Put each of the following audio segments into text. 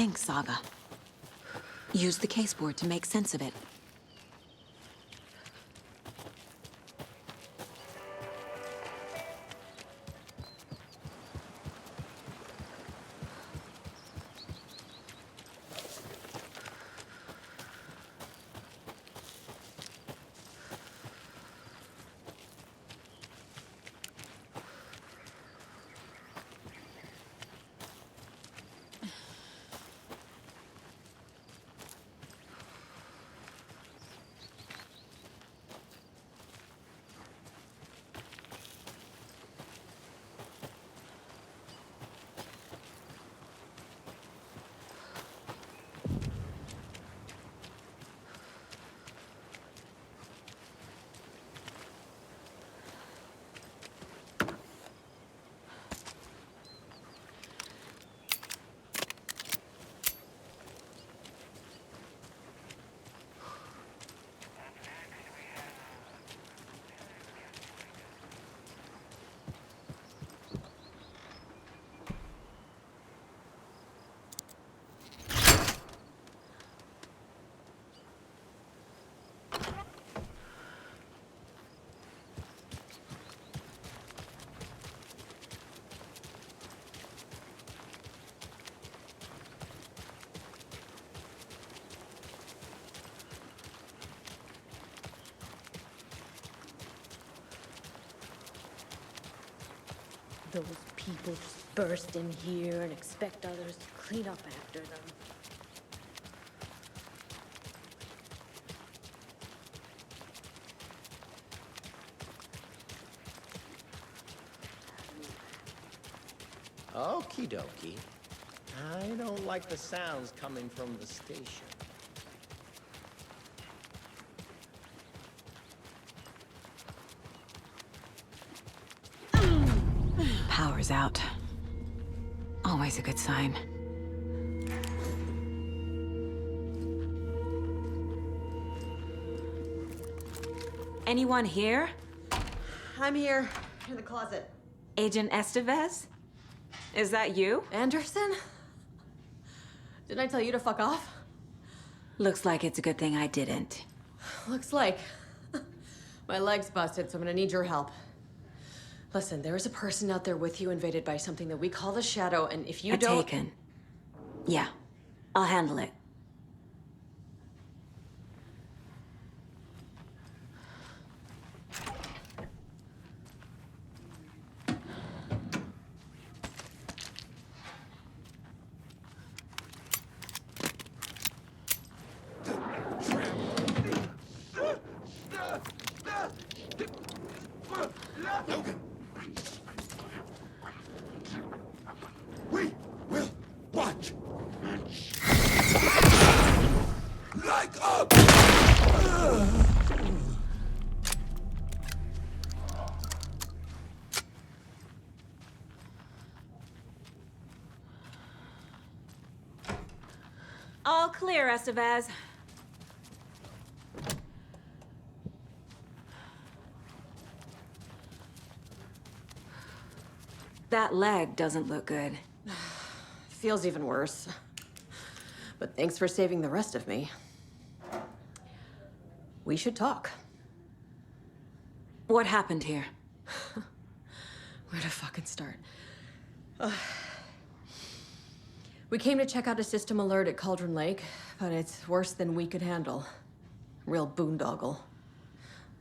Think, Saga. Use the caseboard to make sense of it. Those people just burst in here and expect others to clean up after them. Okie dokie. I don't like the sounds coming from the station. Power's out. Always a good sign. Anyone here? I'm here, in the closet. Agent Estevez? Is that you? Anderson? Didn't I tell you to fuck off? Looks like it's a good thing I didn't. Looks like. My leg's busted, so I'm gonna need your help. Listen, there is a person out there with you invaded by something that we call the Shadow, and if you don't... Taken. Yeah, I'll handle it. We will watch. Like up. All clear, Estevez. That leg doesn't look good. Feels even worse. But thanks for saving the rest of me. We should talk. What happened here? Where to fucking start? We came to check out a system alert at Cauldron Lake, but it's worse than we could handle. Real boondoggle.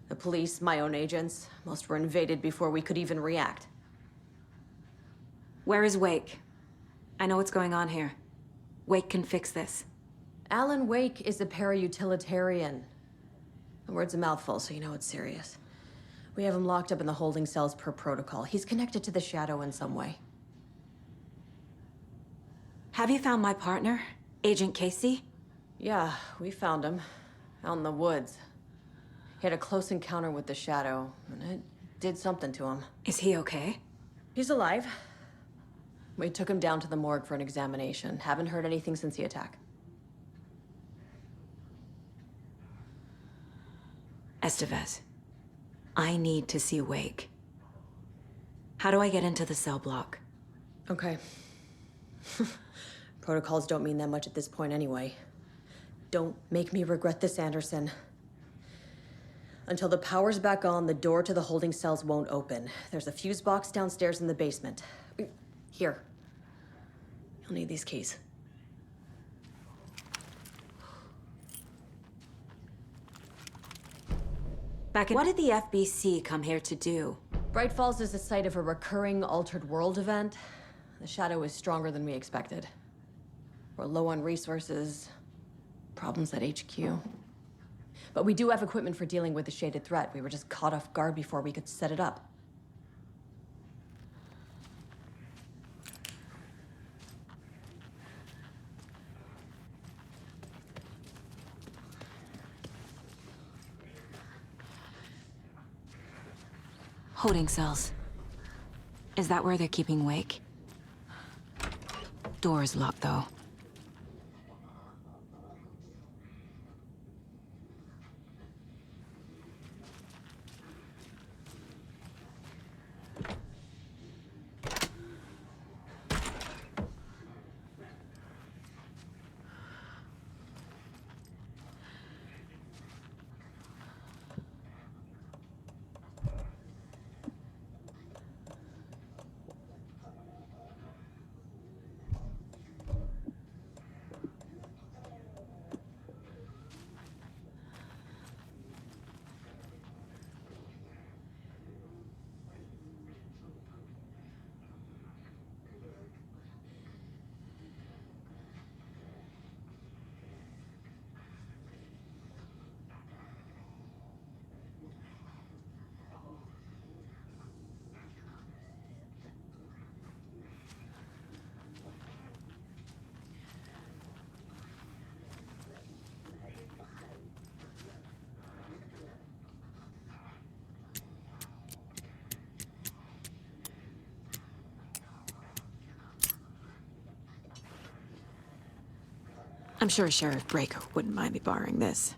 The police, my own agents, most were invaded before we could even react. Where is Wake? I know what's going on here. Wake can fix this. Alan Wake is a para-utilitarian. The word's a mouthful, so you know it's serious. We have him locked up in the holding cells per protocol. He's connected to the Shadow in some way. Have you found my partner, Agent Casey? Yeah, we found him. Out in the woods. He had a close encounter with the Shadow, and it did something to him. Is he okay? He's alive. We took him down to the morgue for an examination. Haven't heard anything since the attack. Estevez, I need to see Wake. How do I get into the cell block? Okay. Protocols don't mean that much at this point anyway. Don't make me regret this, Anderson. Until the power's back on, the door to the holding cells won't open. There's a fuse box downstairs in the basement. Here. You'll need these keys. What did the FBC come here to do? Bright Falls is the site of a recurring Altered World event. The shadow is stronger than we expected. We're low on resources, problems at HQ. But we do have equipment for dealing with the shaded threat. We were just caught off guard before we could set it up. Holding cells. Is that where they're keeping Wake? Door is locked, though. I'm sure Sheriff Breaker wouldn't mind me borrowing this.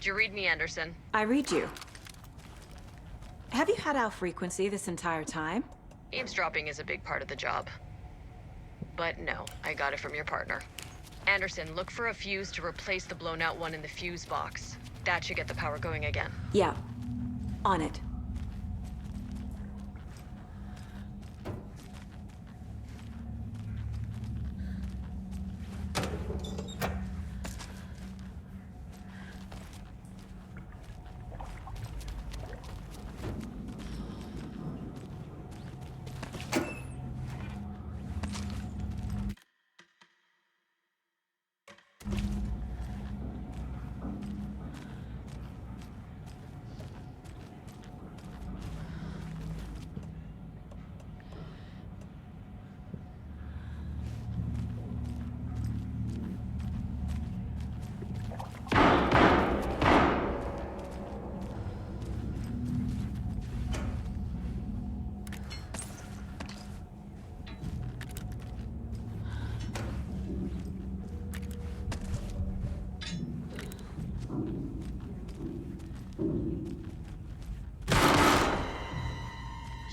Did you read me, Anderson? I read you. Have you had our frequency this entire time? Eavesdropping is a big part of the job. But no, I got it from your partner. Anderson, look for a fuse to replace the blown out one in the fuse box. That should get the power going again. Yeah. On it.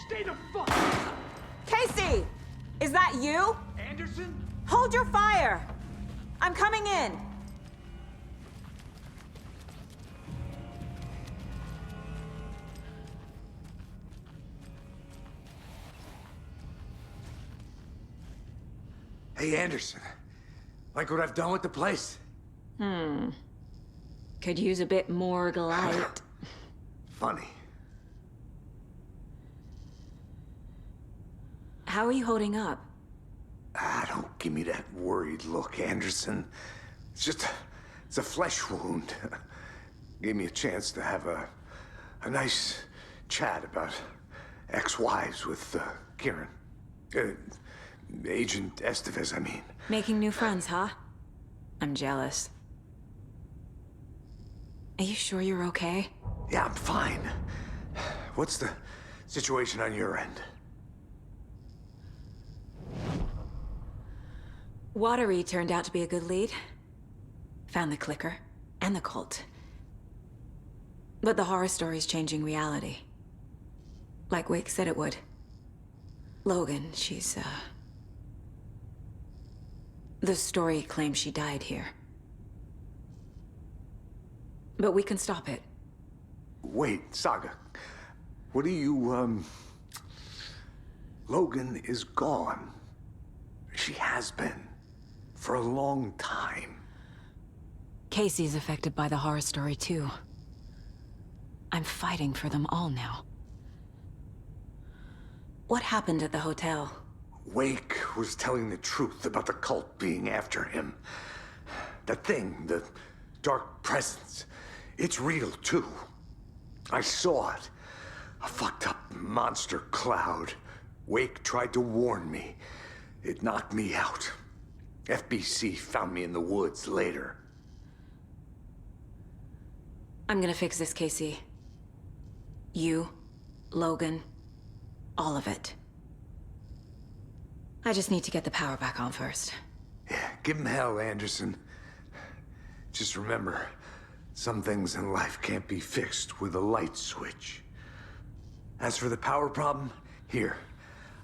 Stay the fuck! Casey! Is that you? Anderson? Hold your fire! I'm coming in! Hey, Anderson. Like what I've done with the place? Could use a bit more light. Funny. How are you holding up? I don't give me that worried look, Anderson. It's a flesh wound. Gave me a chance to have a nice chat about ex-wives with Kieran. Agent Estevez, I mean. Making new friends, huh? I'm jealous. Are you sure you're okay? Yeah, I'm fine. What's the situation on your end? Watery turned out to be a good lead. Found the clicker and the cult. But the horror story's changing reality. Like Wake said it would. Logan, she's, the story claims she died here. But we can stop it. Wait, Saga. What do you, Logan is gone. She has been. For a long time. Casey's affected by the horror story, too. I'm fighting for them all now. What happened at the hotel? Wake was telling the truth about the cult being after him. That thing, the dark presence, it's real, too. I saw it. A fucked up monster cloud. Wake tried to warn me. It knocked me out. FBC found me in the woods later. I'm gonna fix this, Casey. You, Logan, all of it. I just need to get the power back on first. Yeah, give him hell, Anderson. Just remember, some things in life can't be fixed with a light switch. As for the power problem, here.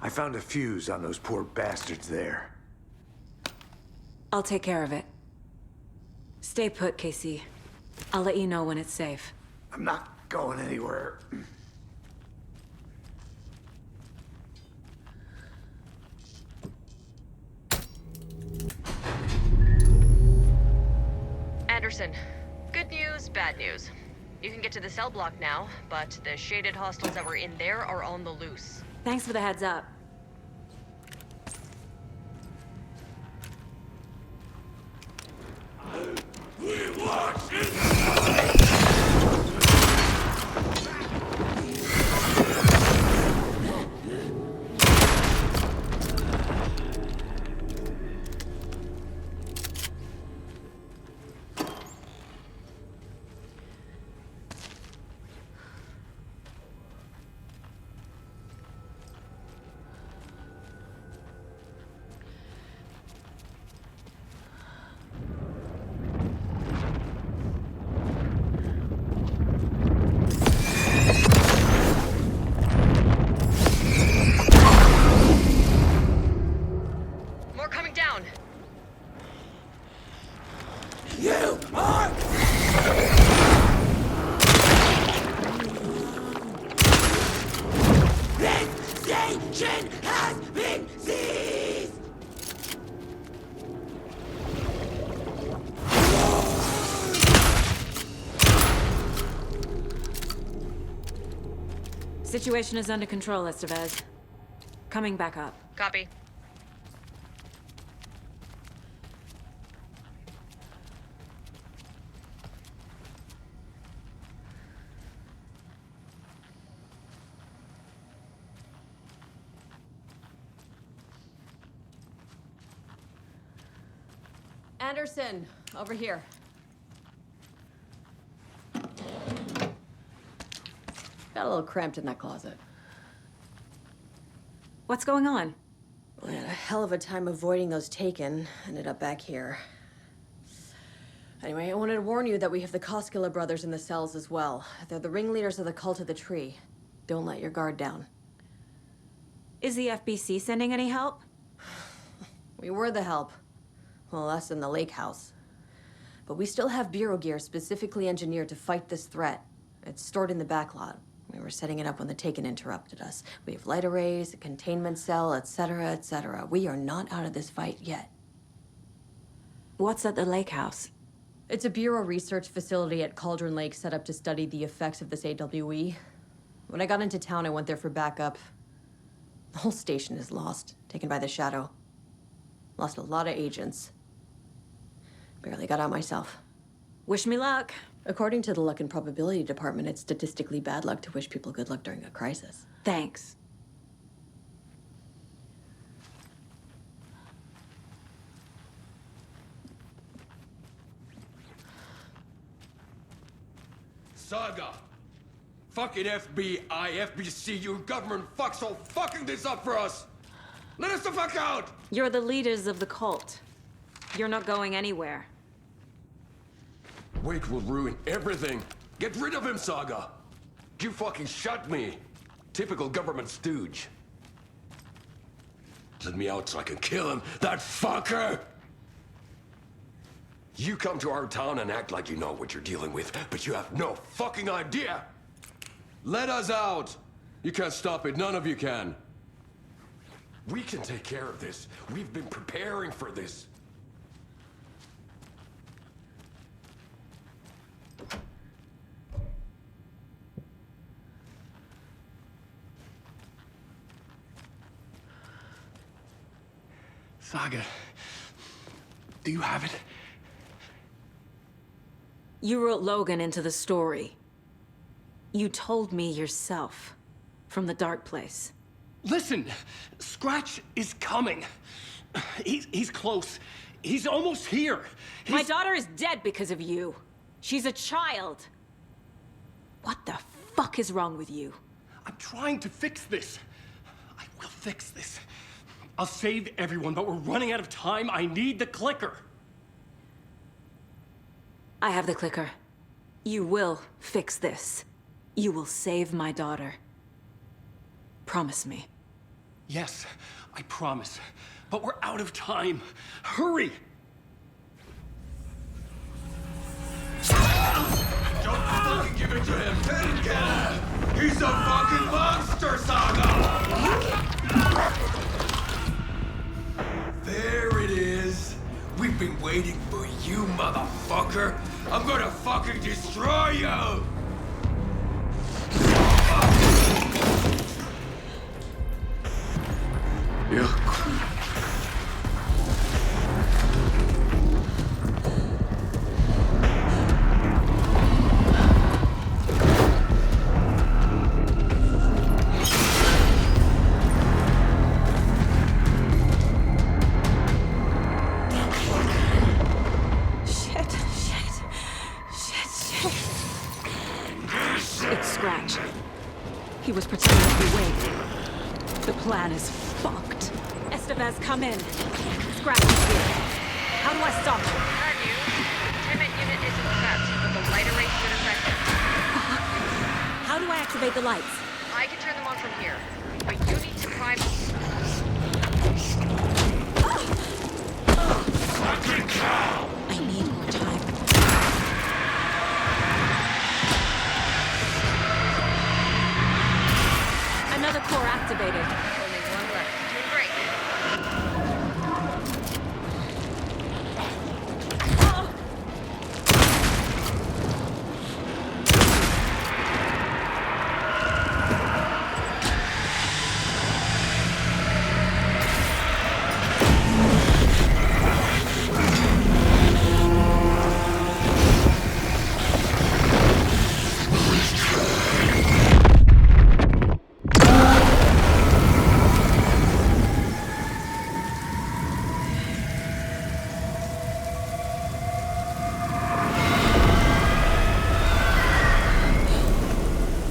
I found a fuse on those poor bastards there. I'll take care of it. Stay put, Casey. I'll let you know when it's safe. I'm not going anywhere. Anderson, good news, bad news. You can get to the cell block now, but the shaded hostiles that were in there are on the loose. Thanks for the heads up. More coming down. You are... This station has been seized! Situation is under control, Estevez. Coming back up. Copy. Anderson, over here. Got a little cramped in that closet. What's going on? We had a hell of a time avoiding those taken. Ended up back here. Anyway, I wanted to warn you that we have the Koskela brothers in the cells as well. They're the ringleaders of the Cult of the Tree. Don't let your guard down. Is the FBC sending any help? We were the help. Well, us in the lake house. But we still have Bureau gear specifically engineered to fight this threat. It's stored in the backlot. We were setting it up when the Taken interrupted us. We have light arrays, a containment cell, etc., etc. We are not out of this fight yet. What's at the lake house? It's a Bureau research facility at Cauldron Lake set up to study the effects of this AWE. When I got into town, I went there for backup. The whole station is lost, taken by the Shadow. Lost a lot of agents. Barely got out myself. Wish me luck. According to the luck and probability department, it's statistically bad luck to wish people good luck during a crisis. Thanks. Saga! Fucking FBI, FBC, your government fucks all fucking this up for us! Let us the fuck out! You're the leaders of the cult. You're not going anywhere. Wake will ruin everything. Get rid of him, Saga! You fucking shot me! Typical government stooge. Let me out so I can kill him, that fucker! You come to our town and act like you know what you're dealing with, but you have no fucking idea! Let us out! You can't stop it, none of you can. We can take care of this. We've been preparing for this. Saga, do you have it? You wrote Logan into the story. You told me yourself. From the dark place. Listen, Scratch is coming. He's close. He's almost here. My daughter is dead because of you. She's a child. What the fuck is wrong with you? I'm trying to fix this. I will fix this. I'll save everyone, but we're running out of time. I need the clicker. I have the clicker. You will fix this. You will save my daughter. Promise me. Yes, I promise. But we're out of time. Hurry! Don't fucking give it to him! Let him get him! He's a fucking monster, Saga! There it is! We've been waiting for you, motherfucker! I'm gonna fucking destroy you! It's Scratch. He was pretending to be Wade. The plan is fucked. Estevez, come in. Scratch is here. How do I stop him? Argue. Timid unit is trapped, but the light array should affect it. How do I activate the lights? I can turn them on from here, but you need to prime. I need more time. Another core activated. Only one left. Doing great.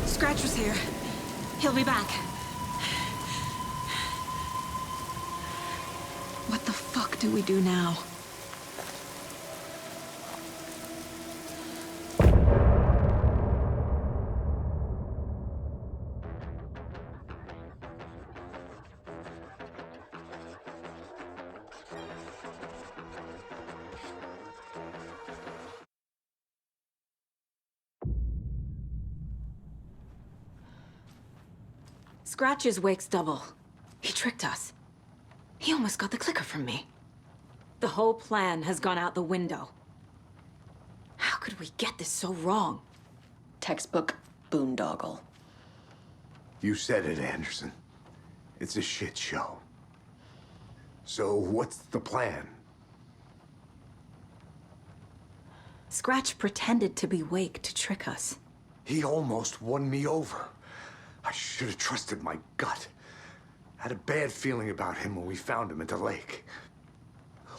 Scratch was here. He'll be back. What the fuck do we do now? Scratch is Wake's double. He tricked us. He almost got the clicker from me. The whole plan has gone out the window. How could we get this so wrong? Textbook boondoggle. You said it, Anderson. It's a shit show. So what's the plan? Scratch pretended to be Wake to trick us. He almost won me over. I should have trusted my gut. Had a bad feeling about him when we found him at the lake.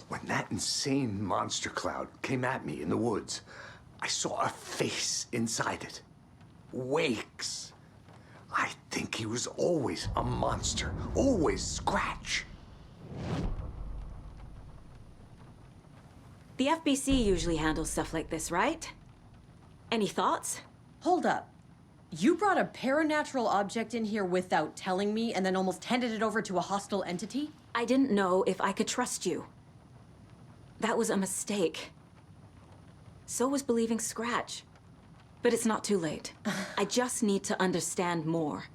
When that insane monster cloud came at me in the woods, I saw a face inside it. Wake's. I think he was always a monster. Always Scratch. The FBC usually handles stuff like this, right? Any thoughts? Hold up. You brought a paranatural object in here without telling me and then almost handed it over to a hostile entity? I didn't know if I could trust you. That was a mistake. So was believing Scratch. But it's not too late. I just need to understand more.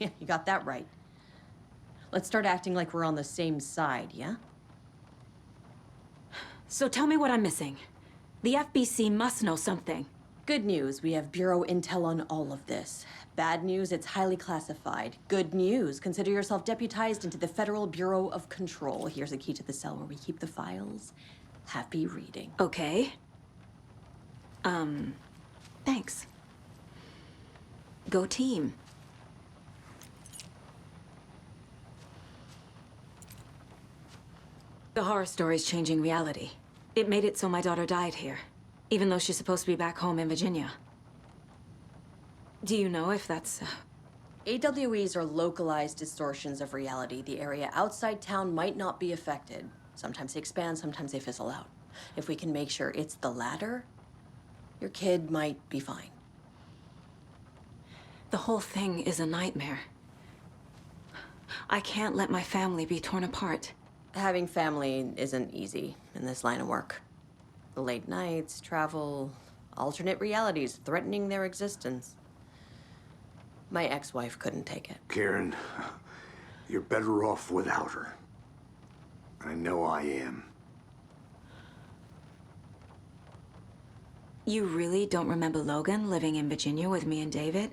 You got that right. Let's start acting like we're on the same side, yeah? So tell me what I'm missing. The FBC must know something. Good news, we have Bureau intel on all of this. Bad news, it's highly classified. Good news, consider yourself deputized into the Federal Bureau of Control. Here's a key to the cell where we keep the files. Happy reading. Okay. Thanks. Go team. The horror story's changing reality. It made it so my daughter died here, even though she's supposed to be back home in Virginia. Do you know if that's... AWEs are localized distortions of reality. The area outside town might not be affected. Sometimes they expand, sometimes they fizzle out. If we can make sure it's the latter, your kid might be fine. The whole thing is a nightmare. I can't let my family be torn apart. Having family isn't easy in this line of work. The late nights, travel, alternate realities threatening their existence. My ex-wife couldn't take it. Karen, you're better off without her. I know I am. You really don't remember Logan living in Virginia with me and David?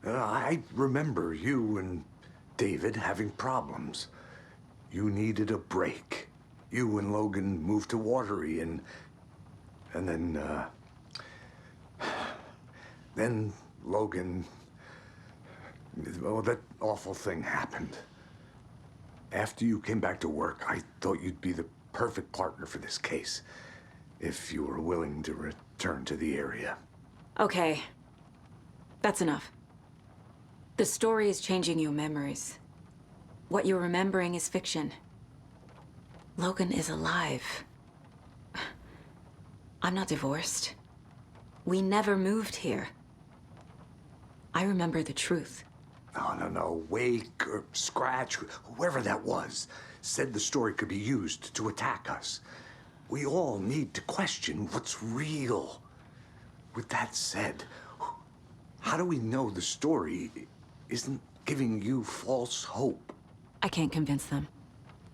I remember you and David having problems. You needed a break. You and Logan moved to Watery and then Logan, well, that awful thing happened. After you came back to work, I thought you'd be the perfect partner for this case, if you were willing to return to the area. Okay. That's enough. The story is changing your memories. What you're remembering is fiction. Logan is alive. I'm not divorced. We never moved here. I remember the truth. No. Wake or Scratch, whoever that was, said the story could be used to attack us. We all need to question what's real. With that said, how do we know the story isn't giving you false hope? I can't convince them.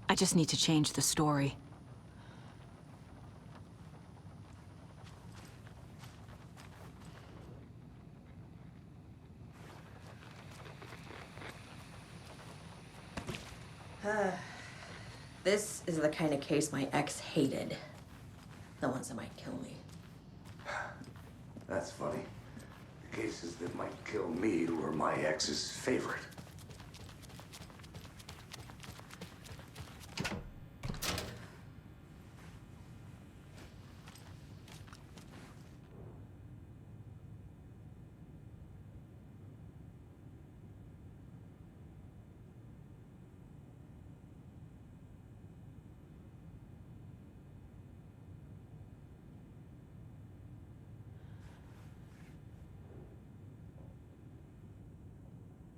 I just need to change the story. This is the kind of case my ex hated. The ones that might kill me. That's funny. The cases that might kill me were my ex's favorite.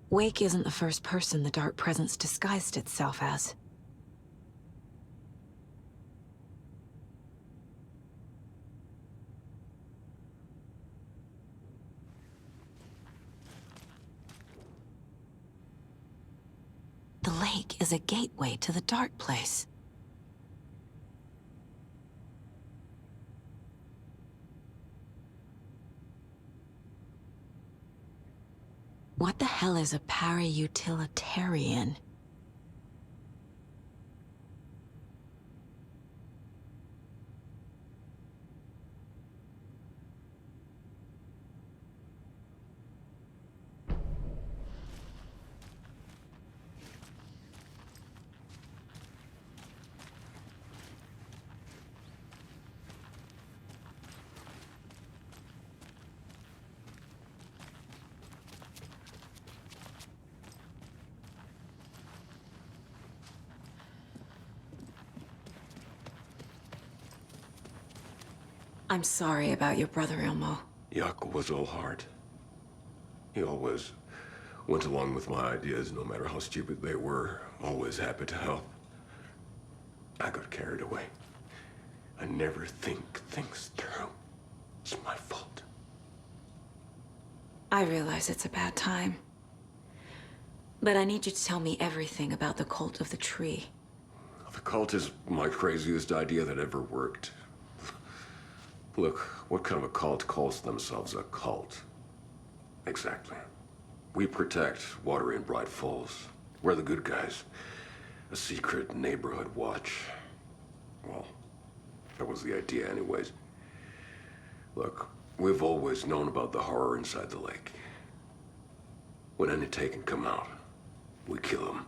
Wake isn't the first person the Dark Presence disguised itself as. The lake is a gateway to the dark place. What the hell is a para-utilitarian? I'm sorry about your brother, Ilmo. Jaakko was all heart. He always went along with my ideas, no matter how stupid they were. Always happy to help. I got carried away. I never think things through. It's my fault. I realize it's a bad time. But I need you to tell me everything about the cult of the tree. The cult is my craziest idea that ever worked. Look, what kind of a cult calls themselves a cult? Exactly. We protect water in Bright Falls. We're the good guys. A secret neighborhood watch. Well, that was the idea anyways. Look, we've always known about the horror inside the lake. When any Taken come out, we kill them.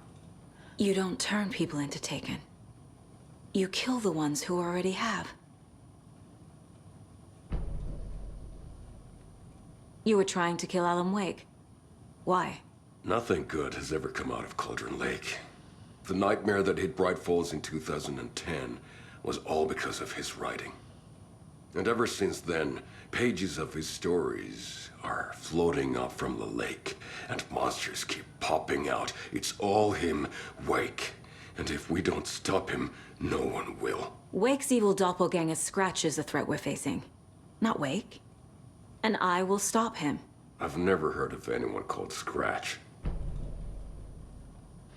You don't turn people into Taken. You kill the ones who already have. You were trying to kill Alan Wake. Why? Nothing good has ever come out of Cauldron Lake. The nightmare that hit Bright Falls in 2010 was all because of his writing. And ever since then, pages of his stories are floating up from the lake, and monsters keep popping out. It's all him, Wake. And if we don't stop him, no one will. Wake's evil doppelganger Scratch is the threat we're facing, not Wake. And I will stop him. I've never heard of anyone called Scratch.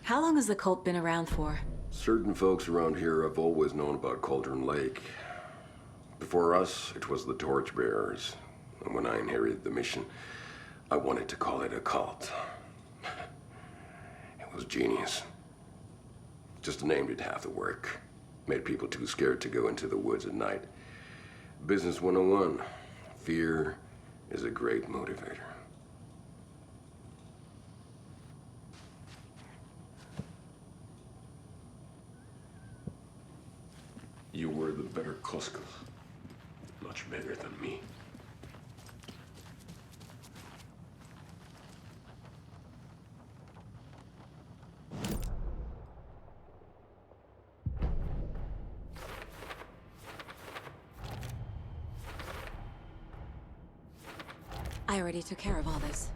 How long has the cult been around for? Certain folks around here have always known about Cauldron Lake. Before us, it was the Torchbearers. And when I inherited the mission, I wanted to call it a cult. It was genius. Just a name did half the work. Made people too scared to go into the woods at night. Business 101. Fear is a great motivator. You were the better Koskal. Much better than me. I already took care of all this.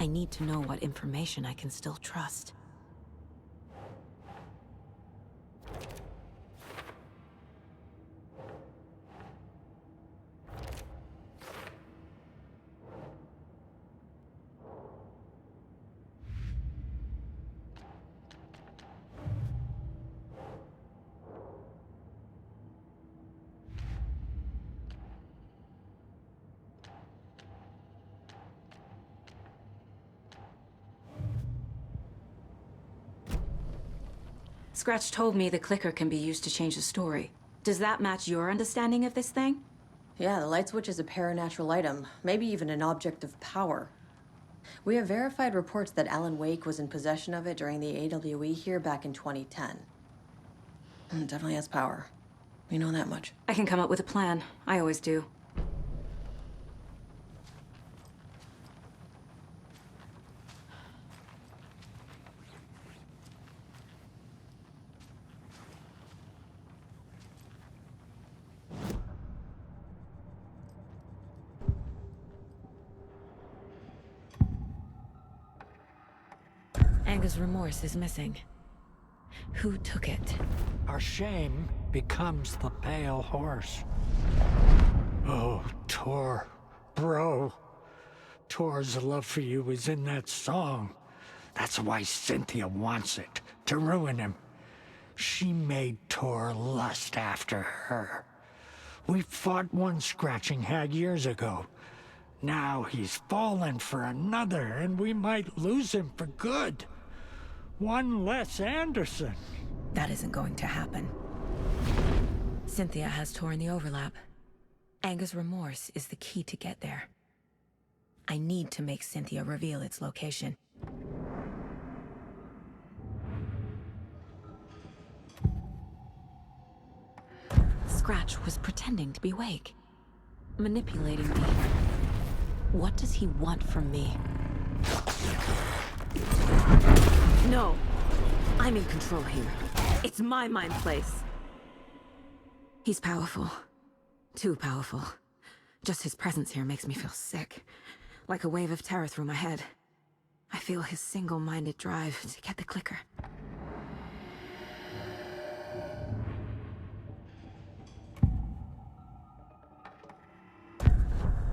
I need to know what information I can still trust. Scratch told me the clicker can be used to change the story. Does that match your understanding of this thing? Yeah, the light switch is a paranatural item, maybe even an object of power. We have verified reports that Alan Wake was in possession of it during the AWE here back in 2010. It definitely has power. We know that much. I can come up with a plan. I always do. Anga's remorse is missing. Who took it? Our shame becomes the pale horse. Oh, Tor, bro. Tor's love for you is in that song. That's why Cynthia wants it, to ruin him. She made Tor lust after her. We fought one scratching hag years ago. Now he's fallen for another, and we might lose him for good. One less Anderson. That isn't going to happen. Cynthia has Tor in the overlap. Anger's remorse is the key to get there. I need to make Cynthia reveal its location. Scratch was pretending to be Wake, manipulating me. What does he want from me? No! I'm in control here. It's my mind place. He's powerful. Too powerful. Just his presence here makes me feel sick. Like a wave of terror through my head. I feel his single-minded drive to get the clicker.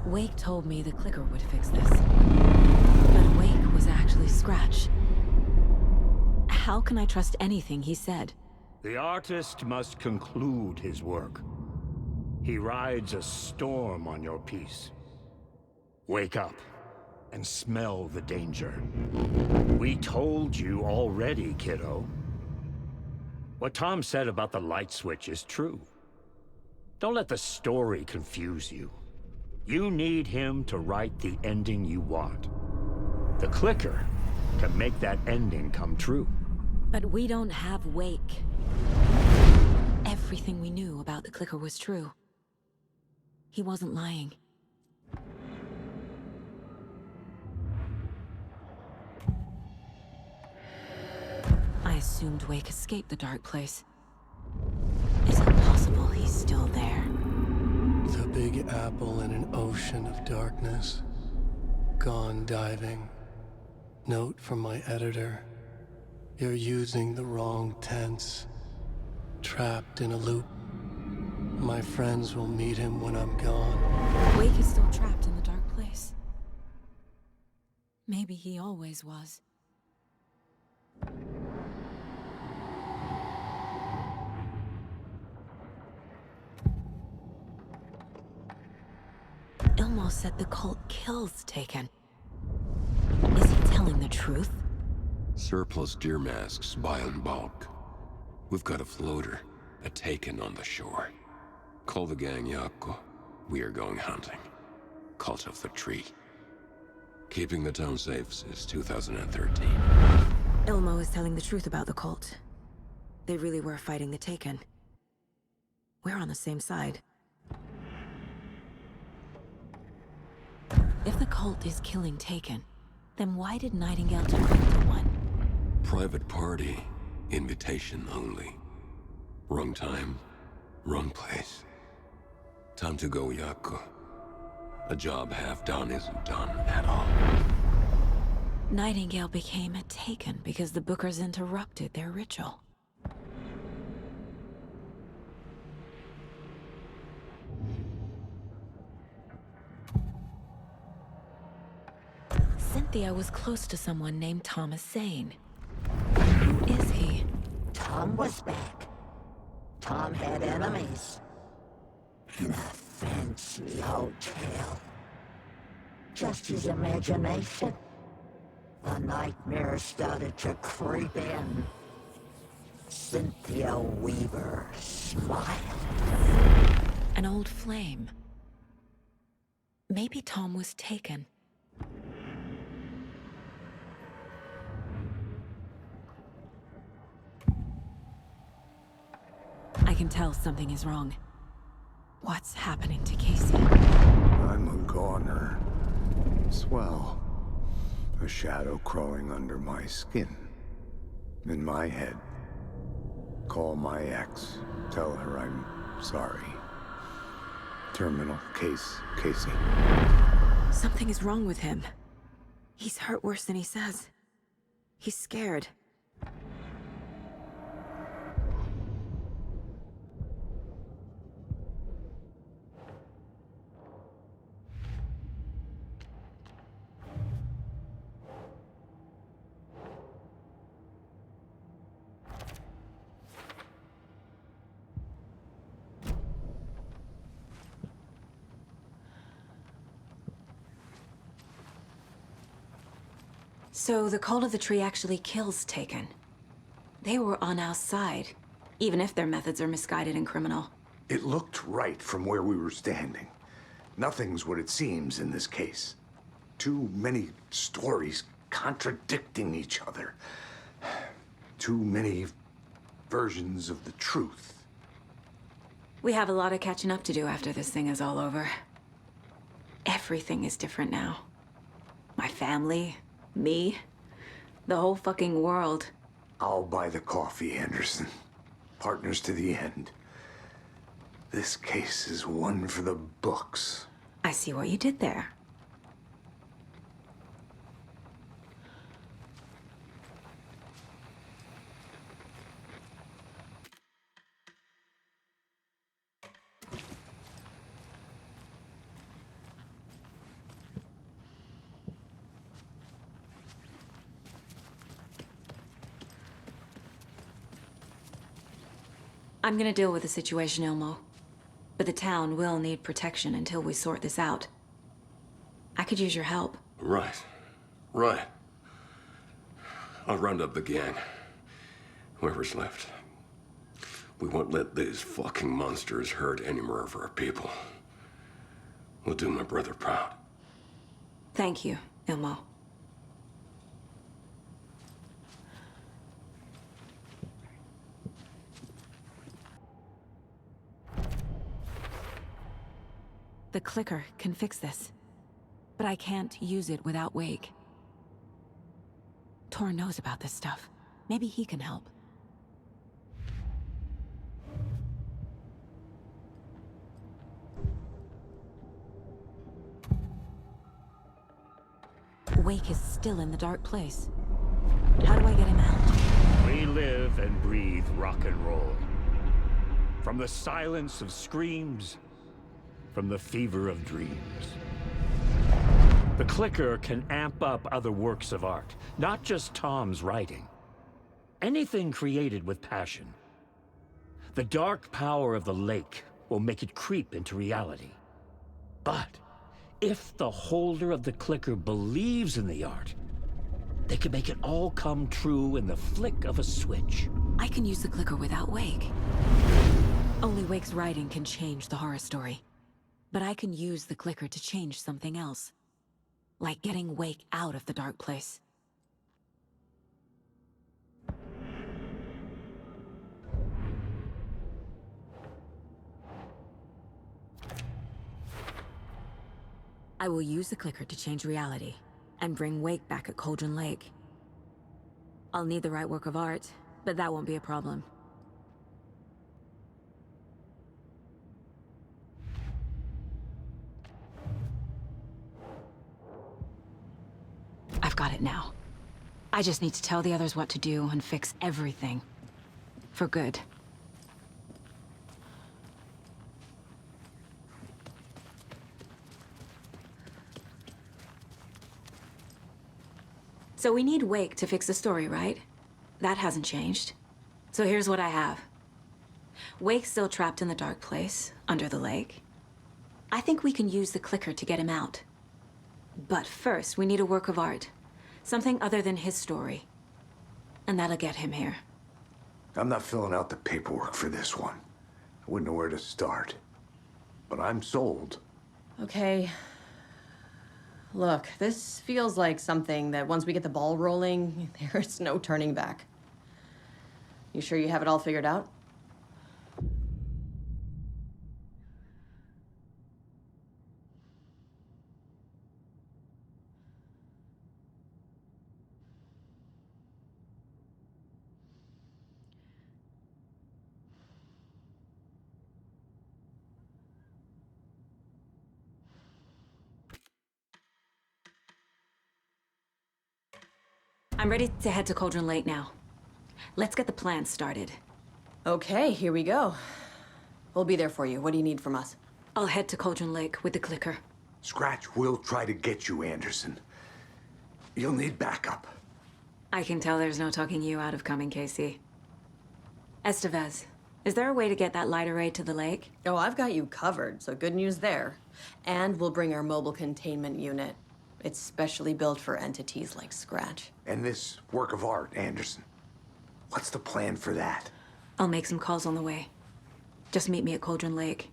Wake told me the clicker would fix this. But Wake was actually Scratch. How can I trust anything he said? The artist must conclude his work. He rides a storm on your piece. Wake up and smell the danger. We told you already, kiddo. What Tom said about the light switch is true. Don't let the story confuse you. You need him to write the ending you want. The clicker can make that ending come true. But we don't have Wake. Everything we knew about the clicker was true. He wasn't lying. I assumed Wake escaped the dark place. Is it possible he's still there? The Big Apple in an ocean of darkness. Gone diving. Note from my editor. You're using the wrong tense. Trapped in a loop. My friends will meet him when I'm gone. Wake is still trapped in the dark place. Maybe he always was. Ilmo said the cult kills Taken. Is he telling the truth? Surplus deer masks buy in bulk. We've got a floater, a Taken on the shore. Call the gang Yako. We are going hunting. Cult of the Tree. Keeping the town safe since 2013. Ilmo is telling the truth about the cult. They really were fighting the Taken. We're on the same side. If the cult is killing Taken, then why did Nightingale turn into one? Private party. Invitation only. Wrong time, wrong place. Time to go, Yako. A job half done isn't done at all. Nightingale became a Taken because the Bookers interrupted their ritual. Cynthia was close to someone named Thomas Zane. Who is he? Tom was back. Tom had enemies. In a fancy hotel. Just his imagination. The nightmare started to creep in. Cynthia Weaver smiled. An old flame. Maybe Tom was taken. I can tell something is wrong. What's happening to Casey? I'm a goner. Swell. A shadow crawling under my skin. In my head. Call my ex. Tell her I'm sorry. Terminal case, Casey. Something is wrong with him. He's hurt worse than he says. He's scared. So the Cult of the Tree actually kills Taken. They were on our side, even if their methods are misguided and criminal. It looked right from where we were standing. Nothing's what it seems in this case. Too many stories contradicting each other. Too many versions of the truth. We have a lot of catching up to do after this thing is all over. Everything is different now. My family, me, the whole fucking world. I'll buy the coffee, Anderson. Partners to the end. This case is one for the books. I see what you did there. I'm gonna deal with the situation, Ilmo. But the town will need protection until we sort this out. I could use your help. Right. Right. I'll round up the gang. Whoever's left. We won't let these fucking monsters hurt any more of our people. We'll do my brother proud. Thank you, Ilmo. The clicker can fix this, but I can't use it without Wake. Tor knows about this stuff. Maybe he can help. Wake is still in the dark place. How do I get him out? We live and breathe rock and roll. From the silence of screams, from the fever of dreams. The clicker can amp up other works of art, not just Tom's writing. Anything created with passion. The dark power of the lake will make it creep into reality. But if the holder of the clicker believes in the art, they can make it all come true in the flick of a switch. I can use the clicker without Wake. Only Wake's writing can change the horror story. But I can use the clicker to change something else. Like getting Wake out of the dark place. I will use the clicker to change reality and bring Wake back at Cauldron Lake. I'll need the right work of art, but that won't be a problem. I've got it now. I just need to tell the others what to do and fix everything. For good. So we need Wake to fix the story, right? That hasn't changed. So here's what I have. Wake's still trapped in the dark place, under the lake. I think we can use the clicker to get him out. But first, we need a work of art. Something other than his story. And that'll get him here. I'm not filling out the paperwork for this one. I wouldn't know where to start. But I'm sold. Okay. Look, this feels like something that once we get the ball rolling, there's no turning back. You sure you have it all figured out? I'm ready to head to Cauldron Lake now. Let's get the plan started. Okay, here we go. We'll be there for you. What do you need from us? I'll head to Cauldron Lake with the clicker. Scratch will try to get you, Anderson. You'll need backup. I can tell there's no talking you out of coming, Casey. Estevez, is there a way to get that light array to the lake? Oh, I've got you covered, so good news there. And we'll bring our mobile containment unit. It's specially built for entities like Scratch. And this work of art, Anderson. What's the plan for that? I'll make some calls on the way. Just meet me at Cauldron Lake.